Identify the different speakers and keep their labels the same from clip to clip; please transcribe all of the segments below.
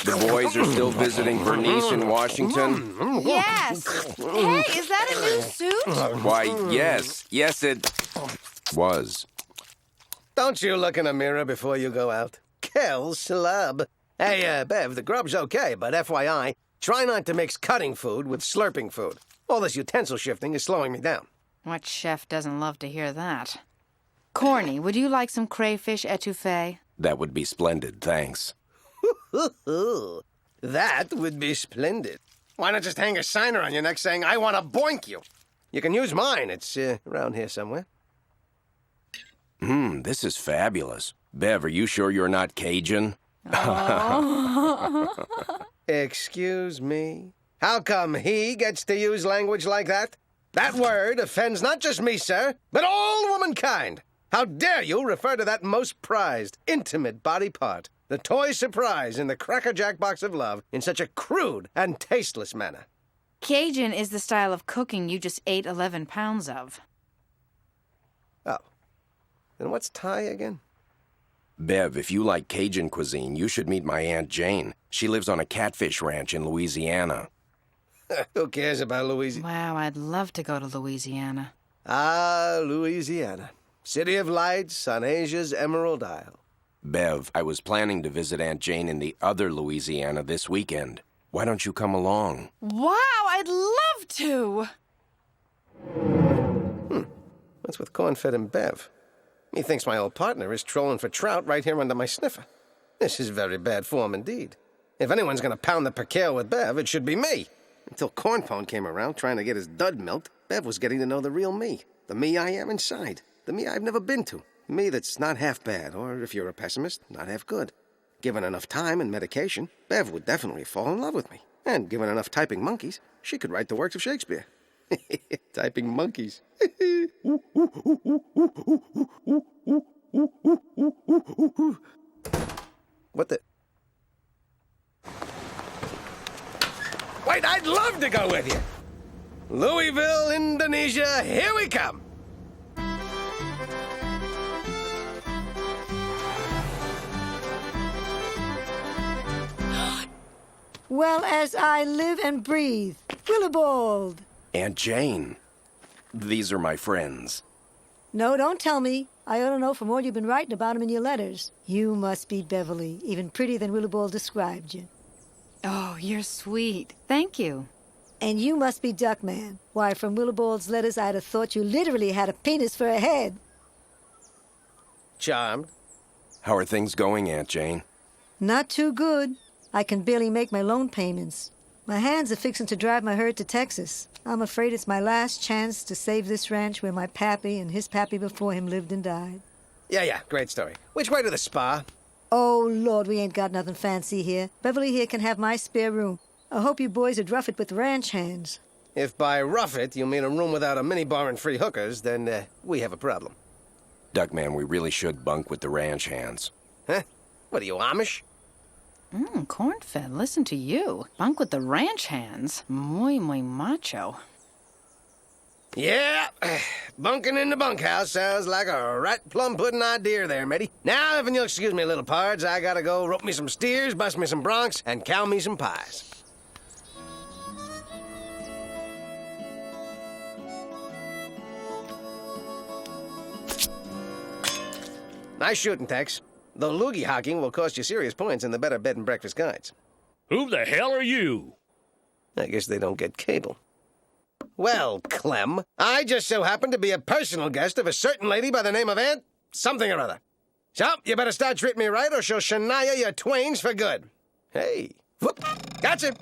Speaker 1: The boys are still visiting Bernice in Washington?
Speaker 2: Yes. Hey, is that a new suit?
Speaker 1: Why, yes. Yes, it was.
Speaker 3: Don't you look in a mirror before you go out. Quel celeb. Hey, Bev, the grub's okay, but FYI, try not to mix cutting food with slurping food. All this utensil shifting is slowing me down.
Speaker 2: What chef doesn't love to hear that? Corny, would you like some crayfish etouffee?
Speaker 1: That would be splendid, thanks.
Speaker 3: That would be splendid. Why not just hang a sign around your neck saying, I want to boink you? You can use mine. It's around here somewhere.
Speaker 1: This is fabulous. Bev, are you sure you're not Cajun?
Speaker 2: Oh.
Speaker 3: Excuse me? How come he gets to use language like that? That word offends not just me, sir, but all womankind. How dare you refer to that most prized, intimate body part, the toy surprise in the crackerjack box of love, in such a crude and tasteless manner?
Speaker 2: Cajun is the style of cooking you just ate 11 pounds of.
Speaker 3: Oh. Then what's Thai again?
Speaker 1: Bev, if you like Cajun cuisine, you should meet my Aunt Jane. She lives on a catfish ranch in Louisiana.
Speaker 3: Who cares about Louisiana?
Speaker 2: Wow, I'd love to go to Louisiana.
Speaker 3: Ah, Louisiana. City of Lights on Asia's Emerald Isle.
Speaker 1: Bev, I was planning to visit Aunt Jane in the other Louisiana this weekend. Why don't you come along?
Speaker 2: Wow, I'd love to!
Speaker 3: What's with corn-fed and Bev? He thinks my old partner is trolling for trout right here under my sniffer. This is very bad form indeed. If anyone's going to pound the percale with Bev, it should be me. Until Cornpone came around trying to get his dud milked, Bev was getting to know the real me. The me I am inside. The me I've never been to. Me that's not half bad, or if you're a pessimist, not half good. Given enough time and medication, Bev would definitely fall in love with me. And given enough typing monkeys, she could write the works of Shakespeare. Typing monkeys. What the? Wait, I'd love to go with you. Louisville, Indonesia, here we come.
Speaker 4: Well, as I live and breathe, Willibald.
Speaker 1: Aunt Jane, these are my friends.
Speaker 4: No, don't tell me. I ought to know from all you've been writing about him in your letters. You must be Beverly, even prettier than Willibald described you.
Speaker 2: Oh, you're sweet. Thank you.
Speaker 4: And you must be Duckman. Why, from Willibald's letters, I'd have thought you literally had a penis for a head.
Speaker 3: Charmed.
Speaker 1: How are things going, Aunt Jane?
Speaker 4: Not too good. I can barely make my loan payments. My hands are fixing to drive my herd to Texas. I'm afraid it's my last chance to save this ranch where my pappy and his pappy before him lived and died.
Speaker 3: Yeah, great story. Which way to the spa?
Speaker 4: Oh, Lord, we ain't got nothing fancy here. Beverly here can have my spare room. I hope you boys would rough it with ranch hands.
Speaker 3: If by rough it you mean a room without a minibar and free hookers, then we have a problem.
Speaker 1: Duckman, we really should bunk with the ranch hands.
Speaker 3: Huh? What are you, Amish?
Speaker 2: Corn-fed, listen to you. Bunk with the ranch hands. Muy macho.
Speaker 3: Yeah, bunking in the bunkhouse sounds like a right plum pudding idea there, matey. Now, if you'll excuse me, little pards, I gotta go rope me some steers, bust me some broncs, and cow me some pies. Nice shooting, Tex. Though loogie hocking will cost you serious points in the better bed and breakfast guides.
Speaker 5: Who the hell are you?
Speaker 3: I guess they don't get cable. Well, Clem, I just so happen to be a personal guest of a certain lady by the name of Aunt something or other. So, you better start treating me right or she'll Shania your twains for good. Hey, whoop, gotcha.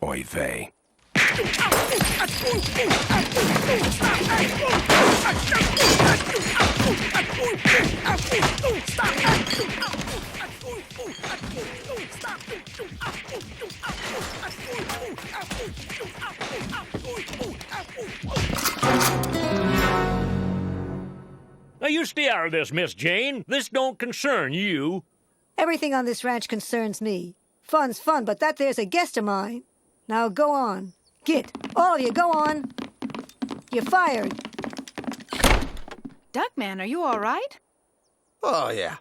Speaker 1: Oy vey.
Speaker 5: Now, you stay out of this, Miss Jane. This don't concern you.
Speaker 4: Everything on this ranch concerns me. Fun's fun, but that there's a guest of mine. Now go on. Git, all of you, go on. You're fired.
Speaker 2: Duckman, are you all right?
Speaker 3: Oh, yeah.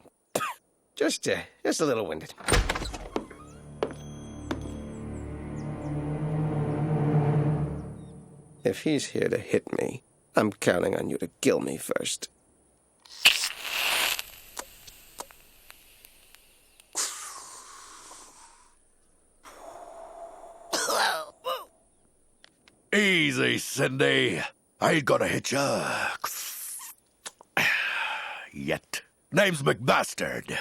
Speaker 3: Just a little winded. If he's here to hit me, I'm counting on you to kill me first.
Speaker 6: Easy, Cindy. I ain't gonna hit ya. Yet. Name's McBastard.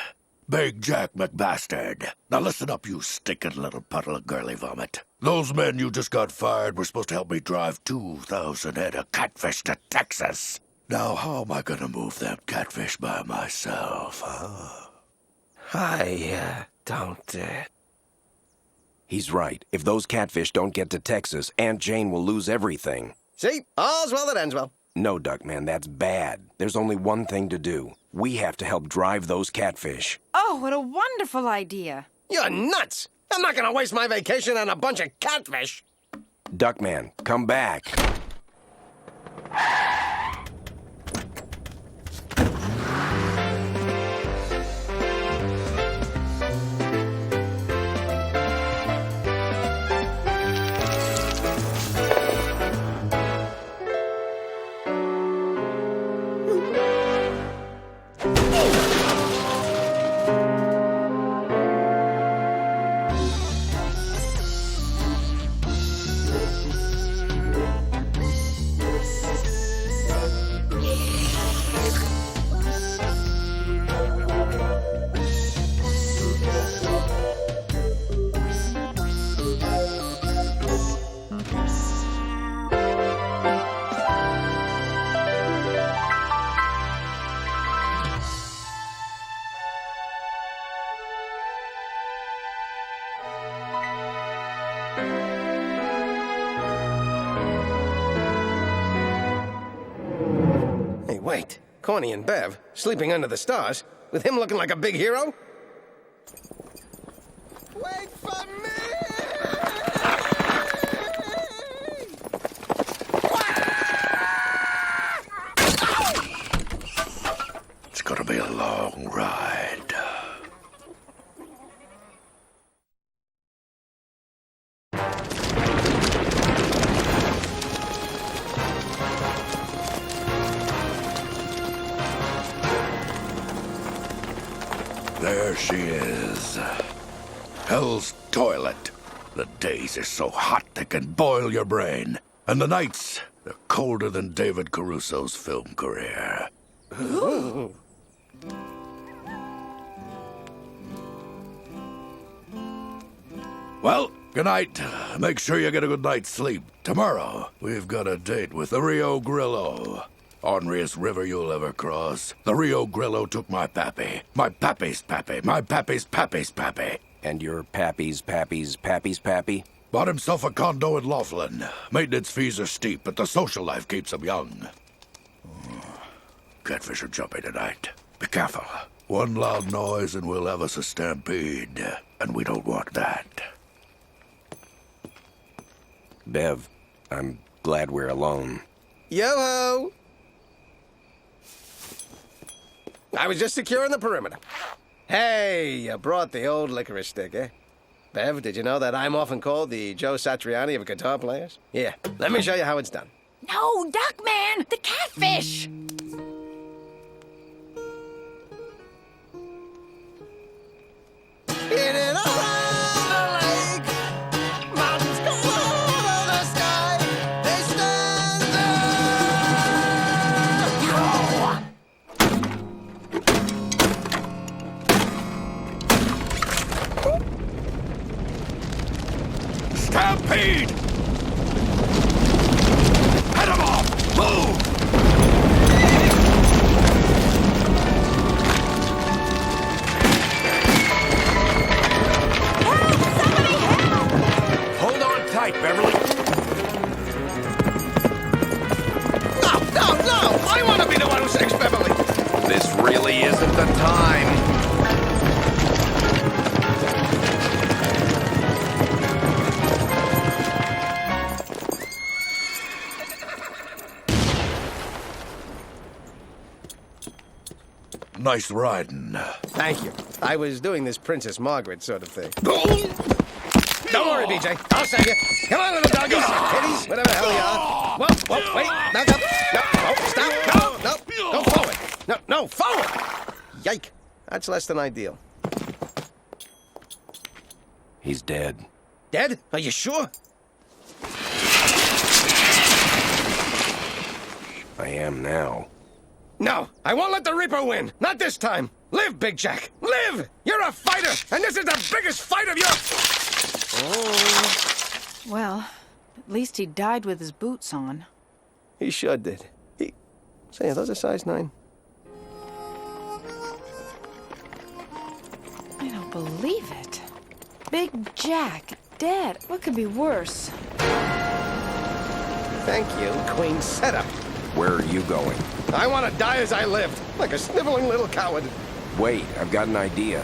Speaker 6: Big Jack McBastard. Now listen up, you stinking little puddle of girly vomit. Those men you just got fired were supposed to help me drive 2,000 head of catfish to Texas. Now how am I gonna move them catfish by myself, huh?
Speaker 3: I don't...
Speaker 1: He's right. If those catfish don't get to Texas, Aunt Jane will lose everything.
Speaker 3: See? All's well that ends well.
Speaker 1: No, Duckman, that's bad. There's only one thing to do. We have to help drive those catfish.
Speaker 2: Oh, what a wonderful idea.
Speaker 3: You're nuts! I'm not gonna waste my vacation on a bunch of catfish!
Speaker 1: Duckman, come back.
Speaker 3: Hey, wait. Corny and Bev, sleeping under the stars, with him looking like a big hero? Wait for me!
Speaker 6: It's gonna be a long ride. There she is. Hell's toilet. The days are so hot they can boil your brain. And the nights, they're colder than David Caruso's film career.
Speaker 3: Ooh.
Speaker 6: Well, good night. Make sure you get a good night's sleep. Tomorrow, we've got a date with the Rio Grillo. Orneriest river you'll ever cross. The Rio Grillo took my pappy. My pappy's pappy. My pappy's pappy's pappy.
Speaker 1: And your pappy's pappy's pappy's pappy?
Speaker 6: Bought himself a condo in Laughlin. Maintenance fees are steep, but the social life keeps him young. Catfish are jumping tonight. Be careful. One loud noise and we'll have us a stampede. And we don't want that.
Speaker 1: Bev, I'm glad we're alone.
Speaker 3: Yo-ho! I was just securing the perimeter. Hey, you brought the old licorice stick, eh? Bev, did you know that I'm often called the Joe Satriani of guitar players? Yeah, let me show you how it's done.
Speaker 2: No, Duckman! The catfish!
Speaker 3: In and around the lake, mountains go over the sky, they stand
Speaker 6: Stampede! Head him off! Move!
Speaker 1: Hold on tight, Beverly.
Speaker 3: No! I want to be the one who saves Beverly!
Speaker 1: This really isn't the time.
Speaker 6: Nice riding.
Speaker 3: Thank you. I was doing this Princess Margaret sort of thing. Don't worry, BJ. I'll save you. Come on, little doggies, kitties, whatever the hell you are. Whoa, wait, back up. No, stop. No, go forward. No, forward. Yike. That's less than ideal.
Speaker 1: He's dead.
Speaker 3: Dead? Are you sure?
Speaker 1: I am now.
Speaker 3: No, I won't let the Reaper win. Not this time. Live, Big Jack. Live! You're a fighter, and this is the biggest fight of your... Oh.
Speaker 2: Well, at least he died with his boots on.
Speaker 3: He sure did. Say, are those a size 9?
Speaker 2: I don't believe it. Big Jack, dead. What could be worse?
Speaker 3: Thank you, Queen Setup.
Speaker 1: Where are you going?
Speaker 3: I want to die as I lived, like a sniveling little coward.
Speaker 1: Wait, I've got an idea.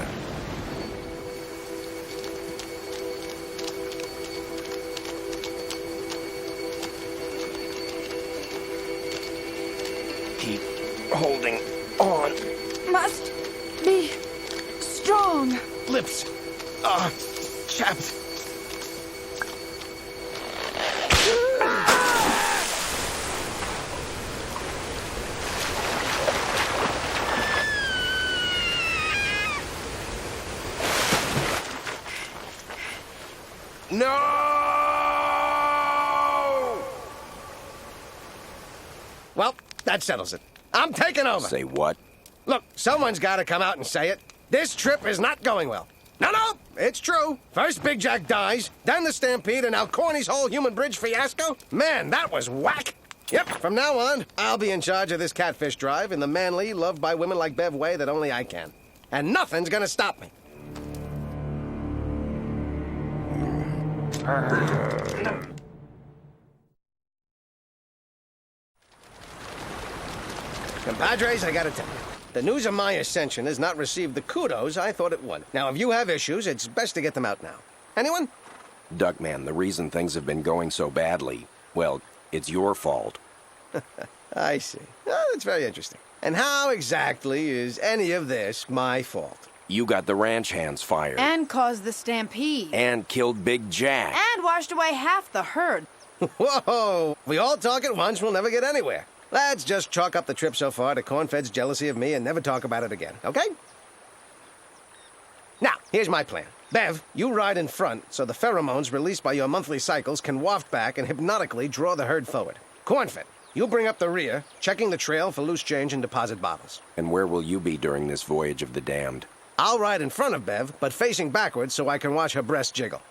Speaker 1: Keep holding on.
Speaker 2: Must be strong.
Speaker 3: Lips are chapped.
Speaker 1: No!
Speaker 3: Well, that settles it. I'm taking over.
Speaker 1: Say what?
Speaker 3: Look, someone's got to come out and say it. This trip is not going well. No, it's true. First Big Jack dies, then the stampede, and now Corny's whole human bridge fiasco? Man, that was whack. Yep, from now on, I'll be in charge of this catfish drive in the manly, loved by women like Bev way that only I can. And nothing's gonna stop me. Compadres, I gotta tell you, the news of my ascension has not received the kudos I thought it would. Now, if you have issues, it's best to get them out now. Anyone?
Speaker 1: Duckman, the reason things have been going so badly, well, it's your fault.
Speaker 3: I see. Oh, that's very interesting. And how exactly is any of this my fault?
Speaker 1: You got the ranch hands fired.
Speaker 2: And caused the stampede.
Speaker 1: And killed Big Jack.
Speaker 2: And washed away half the herd.
Speaker 3: Whoa! If we all talk at once, we'll never get anywhere. Let's just chalk up the trip so far to Cornfed's jealousy of me and never talk about it again, okay? Now, here's my plan. Bev, you ride in front so the pheromones released by your monthly cycles can waft back and hypnotically draw the herd forward. Cornfed, you bring up the rear, checking the trail for loose change and deposit bottles.
Speaker 1: And where will you be during this voyage of the damned?
Speaker 3: I'll ride in front of Bev, but facing backwards so I can watch her breast jiggle.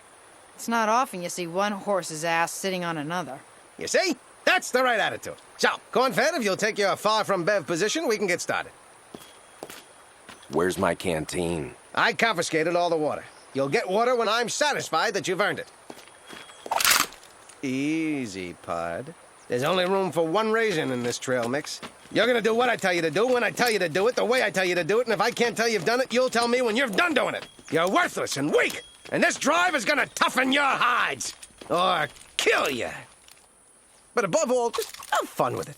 Speaker 2: It's not often you see one horse's ass sitting on another.
Speaker 3: You see? That's the right attitude. So, Cornfed, if you'll take your far from Bev position, we can get started.
Speaker 1: Where's my canteen?
Speaker 3: I confiscated all the water. You'll get water when I'm satisfied that you've earned it. Easy, Pod. There's only room for one raisin in this trail mix. You're gonna do what I tell you to do, when I tell you to do it, the way I tell you to do it, and if I can't tell you've done it, you'll tell me when you've done doing it. You're worthless and weak, and this drive is gonna toughen your hides. Or kill you. But above all, just have fun with it.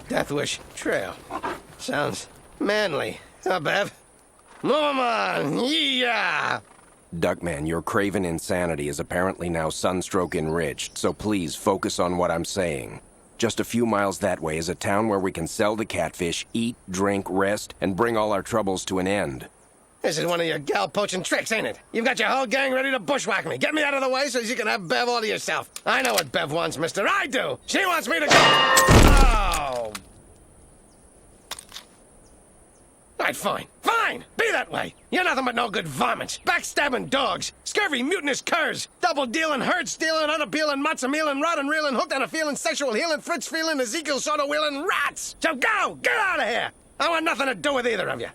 Speaker 3: Deathwish Trail. Sounds manly. Huh, Bev? Move 'em on! Yeah!
Speaker 1: Duckman, your craven insanity is apparently now sunstroke enriched, so please focus on what I'm saying. Just a few miles that way is a town where we can sell the catfish, eat, drink, rest, and bring all our troubles to an end.
Speaker 3: This is one of your gal-poaching tricks, ain't it? You've got your whole gang ready to bushwhack me. Get me out of the way so you can have Bev all to yourself. I know what Bev wants, mister. I do. She wants me to go... Oh! All right, fine. Fine! Be that way. You're nothing but no good varmints. Backstabbing dogs. Scurvy, mutinous curs. Double-dealing, herd-stealing, unappealing, matzo-mealing, rod-and-reeling, hooked-on-a-feeling, sexual healing, Fritz-feeling, Ezekiel-soda-wheeling rats! So go! Get out of here! I want nothing to do with either of you.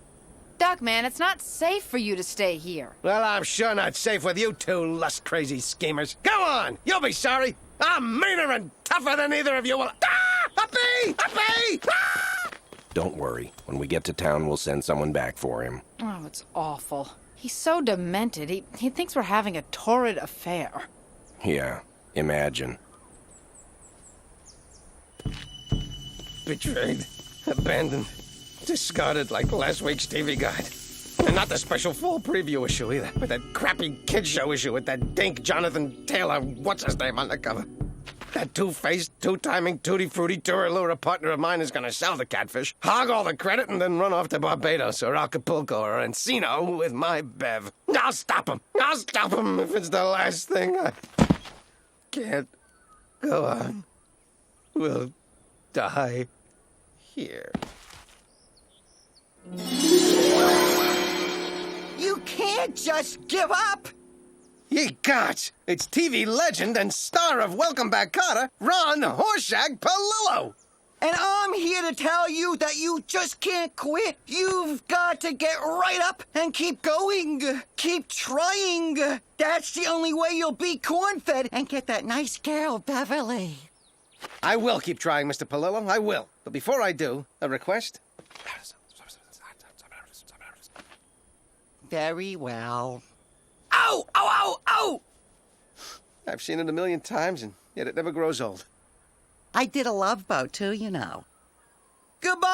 Speaker 2: Duckman, it's not safe for you to stay here.
Speaker 3: Well, I'm sure not safe with you two lust-crazy schemers. Go on! You'll be sorry. I'm meaner and tougher than either of you will... Ah! Uppy! Uppy! Ah!
Speaker 1: Don't worry. When we get to town, we'll send someone back for him.
Speaker 2: Oh, it's awful. He's so demented. He thinks we're having a torrid affair.
Speaker 1: Yeah, imagine.
Speaker 3: Betrayed, abandoned, discarded like last week's TV guide. And not the special fall preview issue either, but that crappy kid show issue with that dink Jonathan Taylor, what's-his-name, on the cover. That two-faced, two-timing, tutti-frutti tour-allura partner of mine is gonna sell the catfish, hog all the credit, and then run off to Barbados or Acapulco or Encino with my Bev. I'll stop him! I'll stop him if it's the last thing. I can't go on. We'll die here.
Speaker 7: You can't just give up!
Speaker 3: Ye gods! It's TV legend and star of Welcome Back, Kotter, Ron Horshack Palillo!
Speaker 7: And I'm here to tell you that you just can't quit. You've got to get right up and keep going. Keep trying. That's the only way you'll be corn-fed and get that nice girl, Beverly.
Speaker 3: I will keep trying, Mr. Palillo. I will. But before I do, a request?
Speaker 7: Very well. Ow! Ow! Ow! Ow!
Speaker 3: I've seen it a million times, and yet it never grows old.
Speaker 7: I did a love boat, too, you know. Goodbye!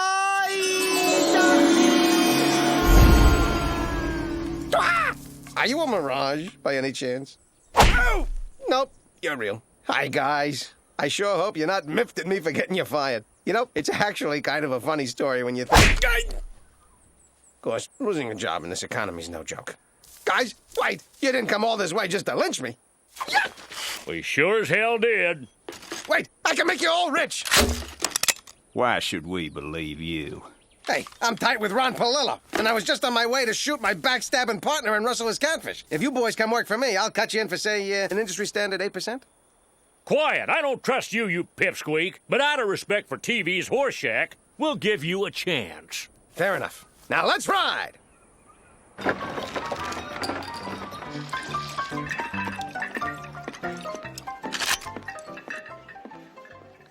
Speaker 3: Ah! Are you a mirage, by any chance? Oh! Nope, you're real. Hi, guys. I sure hope you're not miffed at me for getting you fired. You know, it's actually kind of a funny story when you think... Of course, losing a job in this economy's no joke. Guys, wait! You didn't come all this way just to lynch me. Yeah!
Speaker 5: We sure as hell did.
Speaker 3: Wait, I can make you all rich!
Speaker 8: Why should we believe you?
Speaker 3: Hey, I'm tight with Ron Palillo, and I was just on my way to shoot my backstabbing partner and rustle his catfish. If you boys come work for me, I'll cut you in for, say, an industry standard 8%.
Speaker 5: Quiet, I don't trust you, you pipsqueak. But out of respect for TV's Horseshack, we'll give you a chance.
Speaker 3: Fair enough. Now let's ride!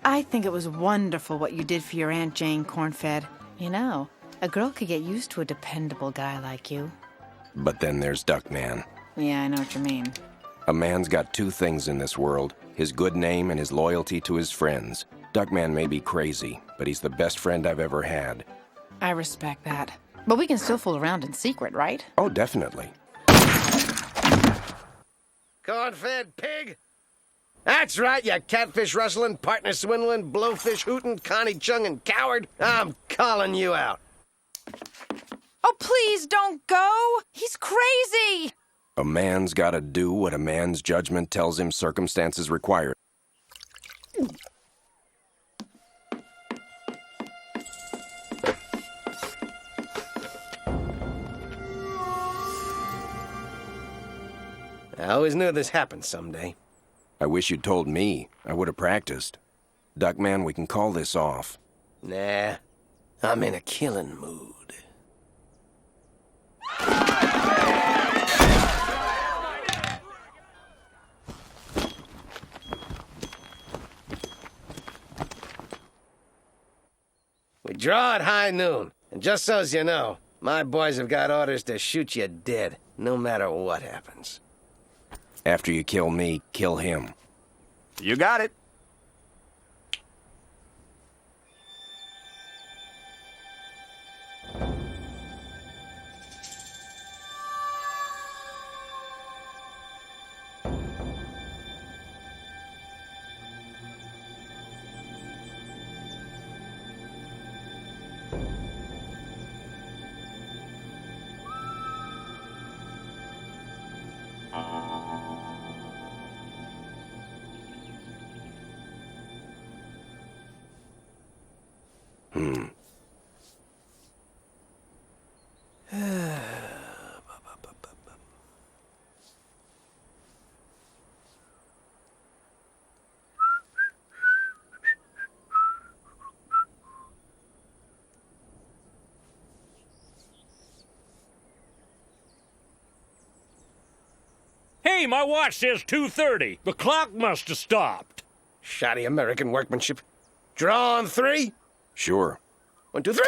Speaker 2: I think it was wonderful what you did for your Aunt Jane, Cornfed. You know, a girl could get used to a dependable guy like you.
Speaker 1: But then there's Duckman.
Speaker 2: Yeah, I know what you mean.
Speaker 1: A man's got two things in this world, his good name and his loyalty to his friends. Duckman may be crazy, but he's the best friend I've ever had.
Speaker 2: I respect that. But we can still fool around in secret, right?
Speaker 1: Oh, definitely.
Speaker 3: Corn-fed pig! That's right, you catfish rustling, partner swindling, blowfish hooting, Connie chunging coward. I'm calling you out.
Speaker 2: Oh, please don't go! He's crazy!
Speaker 1: A man's gotta do what a man's judgment tells him circumstances require.
Speaker 3: I always knew this happened someday.
Speaker 1: I wish you'd told me. I would have practiced. Duckman, we can call this off.
Speaker 3: Nah, I'm in a killing mood. We draw at high noon, and just so's you know, my boys have got orders to shoot you dead, no matter what happens.
Speaker 1: After you kill me, kill him.
Speaker 8: You got it.
Speaker 5: Hey, my watch says 2:30. The clock must have stopped.
Speaker 3: Shoddy American workmanship. Draw on 3?
Speaker 1: Sure.
Speaker 3: 1, 2, 3.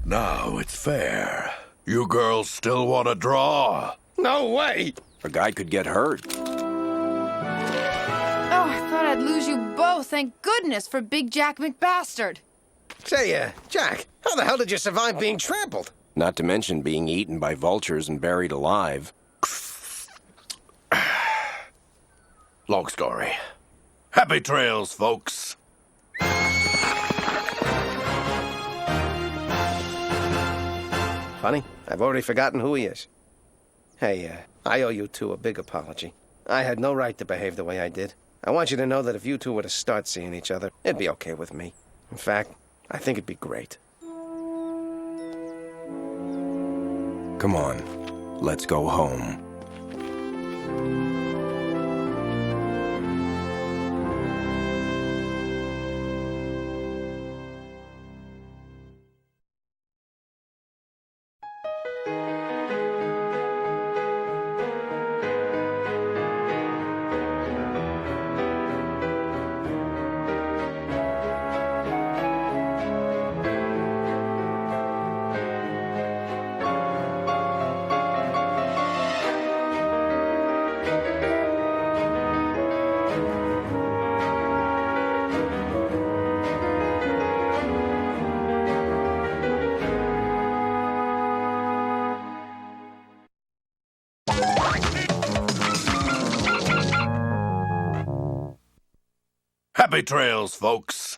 Speaker 6: Now it's fair. You girls still want to draw?
Speaker 3: No way!
Speaker 1: A guy could get hurt.
Speaker 2: Oh, I thought I'd lose you both. Thank goodness for Big Jack McBastard.
Speaker 3: Say, Jack, how the hell did you survive being trampled?
Speaker 1: Not to mention being eaten by vultures and buried alive.
Speaker 6: Long story. Happy trails, folks.
Speaker 3: Funny, I've already forgotten who he is. Hey, I owe you two a big apology. I had no right to behave the way I did. I want you to know that if you two were to start seeing each other, it'd be okay with me. In fact, I think it'd be great.
Speaker 1: Come on, let's go home.
Speaker 6: Happy trails, folks.